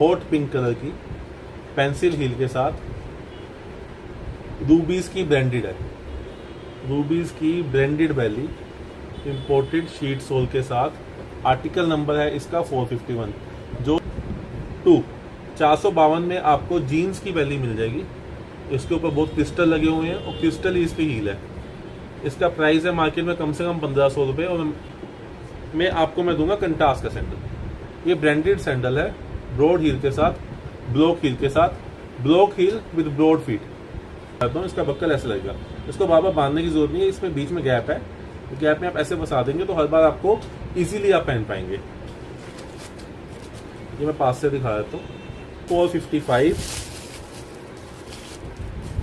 Hot pink colour की pencil heel के साथ रूबीज की ब्रांडेड है, रूबीज की ब्रांडेड बैली इंपोर्टेड शीट सोल के साथ। आर्टिकल नंबर है इसका 451। जो 452 में आपको जीन्स की बैली मिल जाएगी। इसके ऊपर बहुत क्रिस्टल लगे हुए हैं और क्रिस्टल ही इसकी हील है। इसका प्राइस है मार्केट में कम से कम 1500 रुपये और मैं दूंगा कंटास का सैंडल। ये ब्रांडेड सैंडल है, ब्रॉड हील के साथ, ब्लॉक हील के साथ, block heel with broad feet. इसका बक्कल ऐसे लगेगा, इसको बार बार बांधने की जरूरत नहीं है। इसमें बीच में गैप है, गैप में आप ऐसे फंसा देंगे तो हर बार आपको इजीली आप पहन पाएंगे। ये मैं पास से दिखा देता हूँ। 455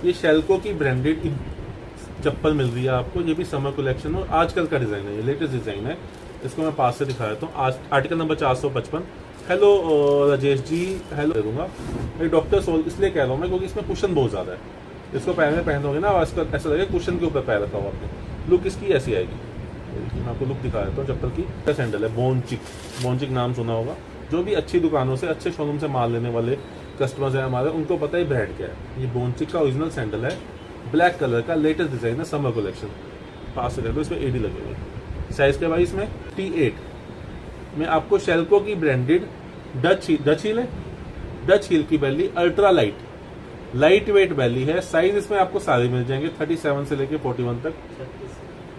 ये शेल्को की ब्रांडेड चप्पल मिल रही है आपको। ये भी समर कलेक्शन और आजकल का डिजाइन है, ये लेटेस्ट डिजाइन है। इसको मैं पास से दिखा देता हूँ। आज article number 455। Hello Rajesh ji, hello दे दूंगा। मैं डॉक्टर सोल इसलिए कह रहा हूँ मैं क्योंकि इसमें कुशन बहुत ज्यादा है। इसको पैर में पहनोगे ना इसका ऐसा लगेगा कुशन के ऊपर पैर रखा हुआ आपने। लुक इसकी ऐसी आएगी। मैं आपको लुक दिखा देता हूँ चप्पल की। सैंडल है बोनचिक नाम सुना होगा। जो भी अच्छी दुकानों से अच्छे शोरूम से माल लेने वाले कस्टमर्स हैं हमारे, उनको पता है ब्रांड क्या है। ये बोनचिक का ओरिजिनल सैंडल है, ब्लैक कलर का, लेटेस्ट डिजाइन है, समर कलेक्शन। पास से देखो, इसमें एडी लगे हुए। साइज के भाई इसमें T8 में आपको शेल्को की ब्रांडेड डच हील की बैली, अल्ट्रा लाइट वेट बैली है। साइज इसमें आपको सारे मिल जाएंगे 37 से लेके 41 तक।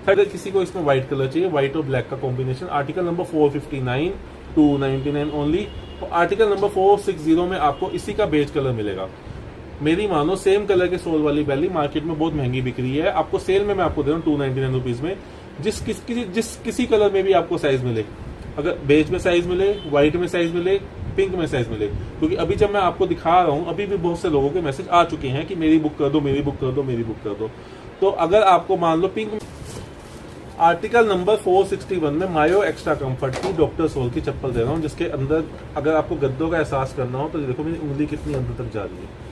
थर्ड किसी को इसमें व्हाइट कलर चाहिए, व्हाइट और ब्लैक का कॉम्बिनेशन। Article number 459, 299 only. और आर्टिकल नंबर 460 में आपको इसी का बेज कलर मिलेगा। मेरी मानो सेम कलर के सोल वाली बैली मार्केट में बहुत महंगी बिक रही है। आपको सेल में मैं आपको दे रहा हूँ 299 रुपीज में। जिस किसी कलर में भी आपको साइज मिले, अगर बेज में साइज मिले, व्हाइट में साइज मिले, पिंक में साइज मिले। क्योंकि अभी जब मैं आपको दिखा रहा हूँ अभी भी बहुत से लोगों के मैसेज आ चुके हैं कि मेरी बुक कर दो, मेरी बुक कर दो, मेरी बुक कर दो। तो अगर आपको मान लो पिंक, आर्टिकल नंबर 461 में मायो एक्स्ट्रा कंफर्ट की डॉक्टर सोल की चप्पल दे रहा हूँ, जिसके अंदर अगर आपको गद्दों का एहसास करना हो तो देखो मेरी उंगली कितनी अंदर तक जा रही है।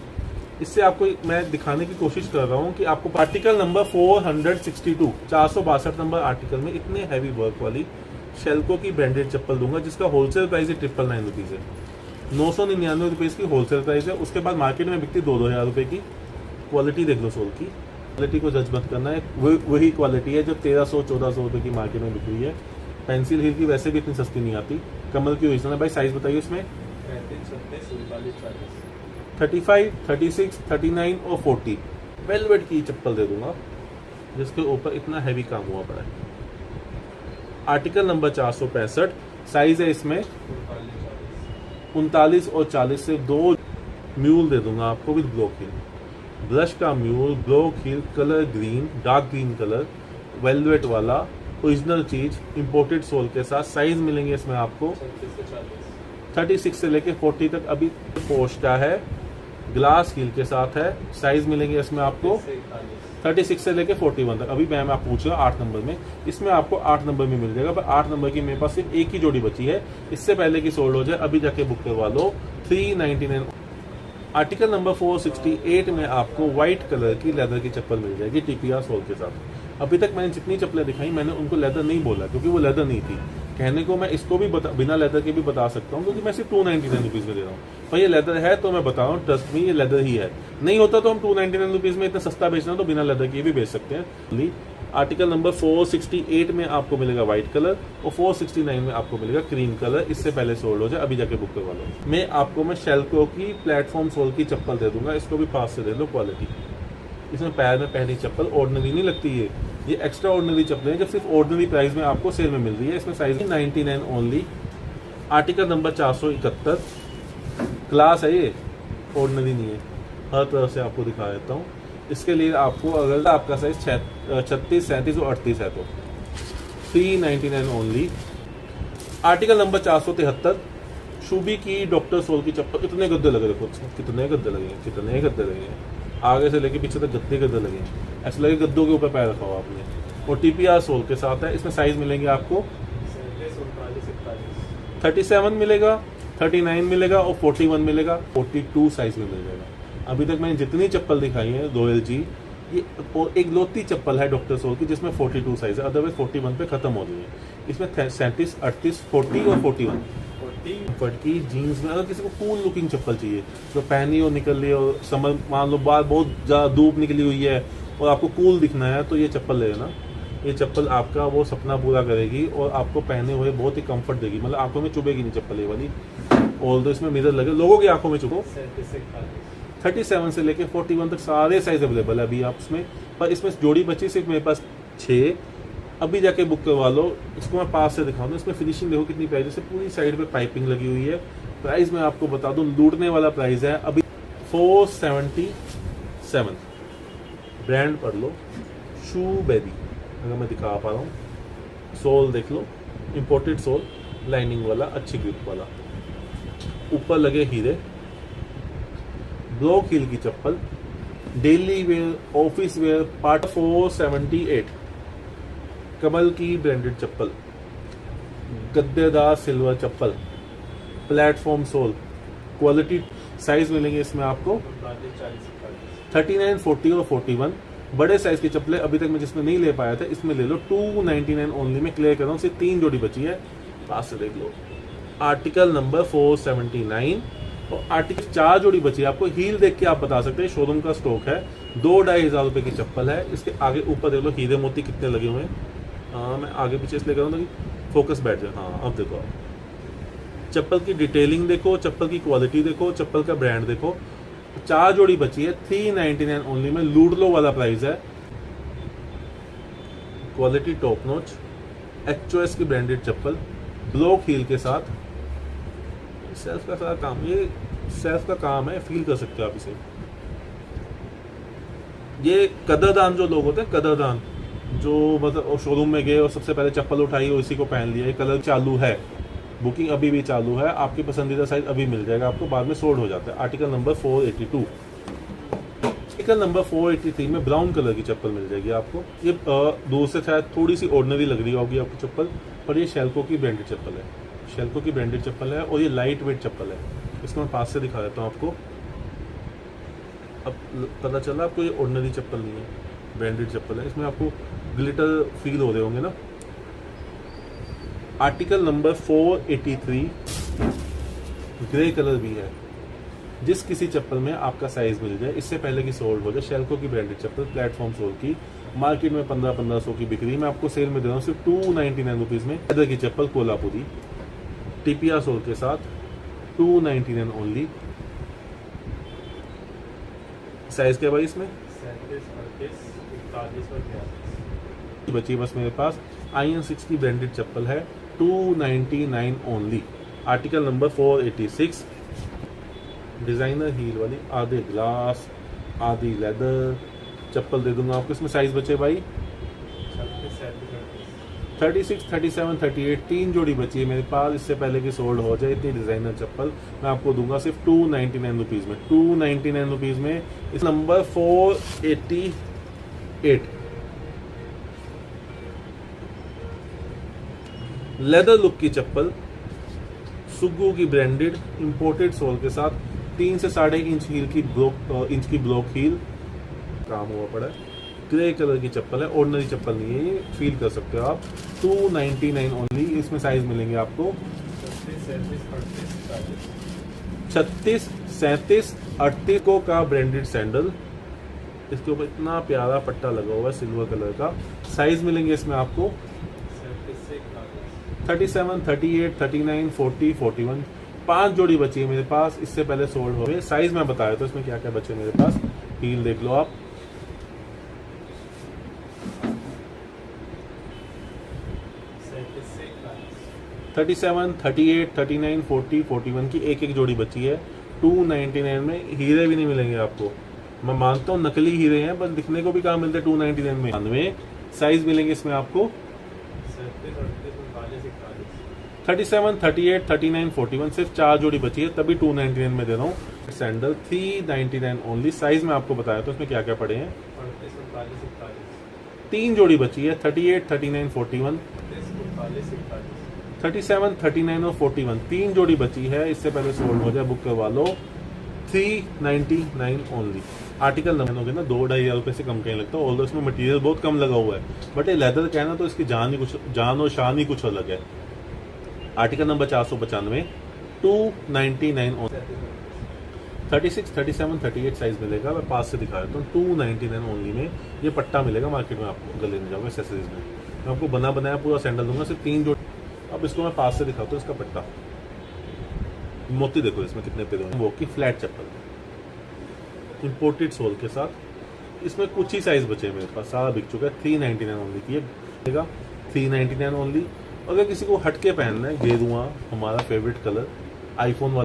इससे आपको मैं दिखाने की कोशिश कर रहा हूँ कि आपको आर्टिकल नंबर 462 462 नंबर आर्टिकल में इतने हैवी वर्क वाली शेल्को की ब्रांडेड चप्पल दूंगा, जिसका होलसेल प्राइस है 999 रुपीज है। 999 रुपीज की होलसेल प्राइस है। उसके बाद मार्केट में बिकती 2-2 हज़ार रुपए की। क्वालिटी देख लो सोल की, क्वालिटी को जज मत करना है। वही क्वालिटी है जो 1300-1400 रुपए की मार्केट में बिक रही है। पेंसिल हील की वैसे भी इतनी सस्ती नहीं आती। कमल की ओरिजिनल है। भाई साइज बताइए इसमें 35, 36, 39 और 40। वेलवेट की चप्पल दे दूंगा जिसके ऊपर इतना हैवी काम हुआ पड़ा है। Article number 465। साइज है इसमें 39 और 40 से 2 म्यूल दे दूंगा आपको विद ब्लॉक हील। ब्रश का mule, block heal, colour green, dark green colour, velvet वाला, ओरिजिनल चीज, इंपोर्टेड सोल के साथ। साइज मिलेंगे इसमें आपको 36 से लेके 40 तक। अभी पोस्ट का है, ग्लास हील के साथ है। साइज मिलेंगे इसमें आपको 36 से लेके 41 तक। अभी मैम आप पूछ रहे हो 8 नंबर में, इसमें आपको 8 नंबर में मिल जाएगा। पर 8 नंबर की मेरे पास सिर्फ एक ही जोड़ी बची है। इससे पहले की सोल्ड हो जाए अभी जाके बुक करवा लो। 399। आर्टिकल नंबर 468 में आपको व्हाइट कलर की लेदर की चप्पल मिल जाएगी TPR सोल के साथ। अभी तक मैंने जितनी चप्पलें दिखाई मैंने उनको लेदर नहीं बोला क्योंकि वो लेदर नहीं थी। कहने को मैं इसको भी बिना लेदर के भी बता सकता हूँ क्योंकि मैं सिर्फ 299 रुपीज में दे रहा हूँ। भाई ये लेदर है तो मैं बता रहा हूँ, ट्रस्ट मी ये लेदर ही है। नहीं होता तो हम 299 रुपीज में इतना सस्ता बेचना तो बिना लेदर के भी बेच सकते हैं। आर्टिकल नंबर 468 में आपको मिलेगा व्हाइट कलर और 469 में आपको मिलेगा क्रीम कलर। इससे पहले सोल्ड हो जाए अभी जाके बुक करवा लो। मैं शेल्को की प्लेटफॉर्म सोल की चप्पल दे दूंगा। इसको भी पास से दे लो। क्वालिटी इसमें पैर में पहनी चप्पल ऑर्डिनरी नहीं लगती है, ये एक्स्ट्रा ऑर्डिनरी चप्पल है जो सिर्फ ऑर्डिनरी प्राइस में आपको सेल में मिल रही है। इसमें size 99 only. Article number 471 class है, ये ऑर्डिनरी नहीं है। हर तरह से आपको दिखा देता हूँ। इसके लिए आपको अगर आपका साइज 36, 37 और 38 है तो 399 ओनली। आर्टिकल नंबर 473 शूबी की डॉक्टर सोल की चप्पल। कितने गद्दे लगे, देखो कितने गद्दे लगे हैं। आगे से लेके पीछे तक गद्दे लगे हैं। ऐसे लगे गद्दों के ऊपर पैर रखा हुआ आपने। और TPR सोल के साथ है। इसमें साइज मिलेंगे आपको 37 मिलेगा, 39 मिलेगा और 41 मिलेगा। 42 साइज में मिल जाएगा। अभी तक मैंने जितनी चप्पल दिखाई है रॉयल जी, ये एक लोती चप्पल है डॉक्टर सोल की जिसमें 42 साइज है, अदरवाइज 41 पे खत्म हो रही है। इसमें 37, 38, 40 और 41 कंफर्ट की जीन्स में अगर किसी को कूल लुकिंग चप्पल चाहिए जो पहनी और निकल रही है और समर मान लो बाहर बहुत ज़्यादा धूप निकली हुई है और आपको कूल दिखना है तो ये चप्पल ले लेना। ये चप्पल आपका वो सपना पूरा करेगी और आपको पहने हुए बहुत ही कंफर्ट देगी, मतलब आंखों में चुभेगी नहीं चप्पल ये वाली। और तो इसमें मिरर लगे, लोगों की आंखों में चुभो। 37 से लेके 41 तक सारे साइज अवेलेबल है अभी आप इसमें, पर इसमें जोड़ी बची सिर्फ मेरे पास 6। अभी जाके बुक करवा लो। इसको मैं पास से दिखाऊँ, इसमें फिनिशिंग देखो कितनी प्यारी, जैसे पूरी साइड पे पाइपिंग लगी हुई है। प्राइस मैं आपको बता दूं, लूटने वाला प्राइस है अभी 477। ब्रांड पढ़ लो, शू बेबी, अगर मैं दिखा पा रहा हूँ। सोल देख लो, इंपोर्टेड सोल, लाइनिंग वाला, अच्छी ग्रिप वाला, ऊपर लगे हीरे, ब्लॉक हील की चप्पल, daily wear, office wear, part 478। Kamal की ब्रांडेड चप्पल, गद्देदार सिल्वर चप्पल, प्लेटफॉर्म सोल, क्वालिटी। साइज मिलेंगे इसमें आपको 39, 40 और 41। बड़े साइज की चप्पलें अभी तक मैं जिसमें नहीं ले पाया था इसमें ले लो, 299 ओनली में क्लियर कर रहा हूँ। सिर्फ 3 जोड़ी बची है, पास से देख लो। आर्टिकल नंबर 479 और आर्टिकल 4 जोड़ी बची है। आपको हील देख के आप बता सकते हैं, शोरूम का स्टॉक है। 2-2.5 हज़ार रुपए की चप्पल है। इसके आगे ऊपर देख लो हीरे मोती कितने लगे हुए हैं। मैं आगे पीछे इसलिए कर रहा हूँ ताकि फोकस बैठ जाए। हाँ, अब देखो आप चप्पल की डिटेलिंग देखो, चप्पल की क्वालिटी देखो, चप्पल का ब्रांड देखो। 4 जोड़ी बची है, 399 ओनली में, लूट लो वाला प्राइस है। क्वालिटी टॉप नॉच, HOS की ब्रांडेड चप्पल, ब्लॉक हील के साथ। सेल्फ का सारा काम, ये सेल्फ का काम है, फील कर सकते हो आप इसे। ये कदरदान जो लोग होते हैं, कदरदान जो मतलब शोरूम में गए और सबसे पहले चप्पल उठाई और इसी को पहन लिया। ये कलर चालू है, बुकिंग अभी भी चालू है। आपकी पसंदीदा साइज अभी मिल जाएगा आपको, बाद में सोल्ड हो जाता है। Article number 482। आर्टिकल नंबर 483 में ब्राउन कलर की चप्पल मिल जाएगी आपको। ये दूर से शायद थोड़ी सी ऑर्डिनरी लग रही होगी आपको चप्पल, पर ये शेल्को की ब्रांडेड चप्पल है। शेल्को की ब्रांडेड चप्पल है और ये लाइट वेट चप्पल है। इसको मैं पास से दिखा देता हूँ आपको। अब पता चला आपको, ये ऑर्डिनरी चप्पल नहीं है, ब्रांडेड चप्पल है। इसमें आपको ग्लिटर फील हो रहे होंगे ना। आर्टिकल नंबर 483 ग्रे कलर भी है। जिस किसी चप्पल में आपका साइज मिल जाए, इससे पहले कि सोल्ड हो जाए। शेल्को की ब्रांडेड चप्पल, प्लेटफॉर्म सोल की, मार्केट में 1500 की बिक्री, मैं आपको सेल में दे रहा हूँ सिर्फ 299 रुपीज़ में। लेदर की चप्पल कोल्हापुरी, टिपिया सोल के साथ, 299 ओनली। साइज क्या भाई इसमें? 37, 38, 41 और 42 बची बस मेरे पास। IN6 की ब्रांडेड चप्पल है, 299 only. Article number 486। Designer heel वाली, आधे ग्लास आधी लेदर चप्पल दे दूंगा आपको। इसमें साइज बचे भाई 36, 37, 38। 3 जोड़ी बची है मेरे पास, इससे पहले कि सोल्ड हो जाए। इतनी डिजाइनर चप्पल मैं आपको दूंगा सिर्फ 299 रुपीज़ में। 299 रुपीज़ में। इस नंबर 488 लेदर लुक की चप्पल, सुग्गू की ब्रांडेड, इंपोर्टेड सोल के साथ, 3 से 3.5 इंच हील की इंच की ब्लॉक हील, काम हुआ पड़ा है। ग्रे कलर की चप्पल है, ऑर्डिनरी चप्पल नहीं है, ये फील कर सकते हो आप। 299 ओनली। इसमें साइज मिलेंगे आपको 36, 37, 38 को का ब्रांडेड सैंडल। इसके ऊपर इतना प्यारा पट्टा लगा हुआ है सिल्वर कलर का। साइज मिलेंगे इसमें आपको 37, 38, 39, 40, 41। 5 जोड़ी बची है मेरे पास, इससे पहले सोल्ड हो गए। साइज मैं बताया तो इसमें क्या क्या बचे मेरे पास। हील देख लो आप, 37, 38, 39, 40, 41 की एक जोड़ी बची है। 299 में। हीरे भी नहीं मिलेंगे आपको, मैं मानता हूँ नकली हीरे हैं, बस दिखने को भी कहाँ मिलते हैं 299 में। 99 साइज मिलेंगे इसमें आपको 37, 38, 39, 41। सिर्फ 4 जोड़ी बची है, तभी 299 में दे रहा हूँ। Sandal 399 only. साइज में आपको बताया तो इसमें क्या क्या पड़े हैं। 3 जोड़ी बची है, 38, 39, 41, 37, 39 और 41। 3 जोड़ी बची है, इससे पहले सोल्ड हो जाए बुक करवा लो। 399 ओनली। आर्टिकल नंबर हो गया ना, 2-2.5 हज़ार रुपये से कम कहीं लगता है। ऑल्दो इसमें मटेरियल बहुत कम लगा हुआ है, बट ये लेदर कहना तो इसकी जान और शान ही कुछ अलग है। आर्टिकल नंबर 495 299 36, 37, 38 साइज मिलेगा। मैं पास से दिखा देता हूँ। 299 ओनली में ये पट्टा मिलेगा मार्केट में आपको, गले में जाओगे एक्सेसरीज में। मैं आपको बना बनाया पूरा सैंडल दूंगा, सिर्फ 3 जोड़। अब इसको मैं पास से दिखाता हूँ। इसका पट्टा मोती देखो इसमें कितने पे वो की फ्लैट चप्पल इंपोर्टेड सोल के साथ। इसमें कुछ ही साइज बचे हैं मेरे पास, सारा बिक चुका है। 399 ओनली की है, 399 ओनली। अगर किसी को हटके पहनना है, गेरुआ हमारा फेवरेट कलर, आईफोन वाला